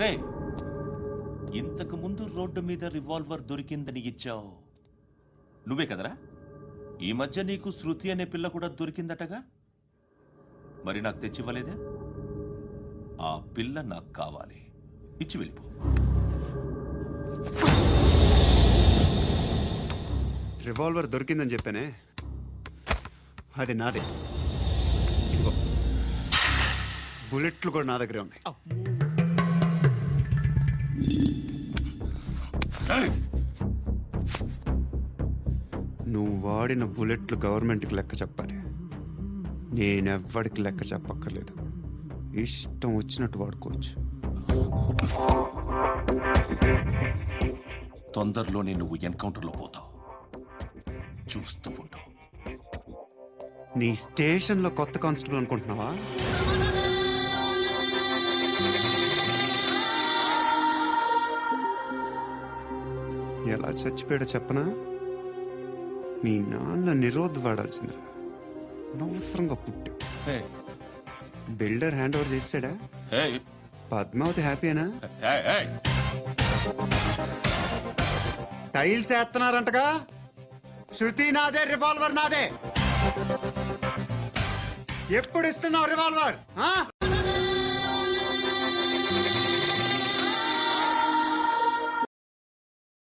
రే, ఇంతకు ముందు రోడ్డు మీద రివాల్వర్ దొరికిందని ఇచ్చావు నువ్వే కదరా? ఈ మధ్య నీకు శృతి అనే పిల్ల కూడా దొరికిందటగా, మరి నాకు తెచ్చివ్వలేదే? ఆ పిల్ల నాకు కావాలి, ఇచ్చి వెళ్ళిపో. రివాల్వర్ దొరికిందని చెప్పానే, అది నాదే. బుల్లెట్లు కూడా నా దగ్గరే ఉన్నాయి. నువ్వు వాడిన బుల్లెట్లు గవర్నమెంట్కి లెక్క చెప్పాలి. నేనెవ్వడికి లెక్క చెప్పక్కర్లేదు. ఇష్టం వచ్చినట్టు వాడుకోవచ్చు. తొందరలోనే నువ్వు ఎన్కౌంటర్లో పోతావు, చూస్తూ ఉంటావు. నీ స్టేషన్లో కొత్త కానిస్టేబుల్ అనుకుంటున్నావా? ఎలా చచ్చిపోయాడో చెప్పనా? మీ నాన్న నిరోధ్ వాడాల్సిందిరా. అనవసరంగా పుట్టు. బిల్డర్ హ్యాండ్ ఓవర్ చేసాడా? పద్మావతి హ్యాపీనా? టైల్స్ వేస్తున్నారంటగా. శృతి నాదే, రివాల్వర్ నాదే. ఎప్పుడు ఇస్తున్నావు రివాల్వర్?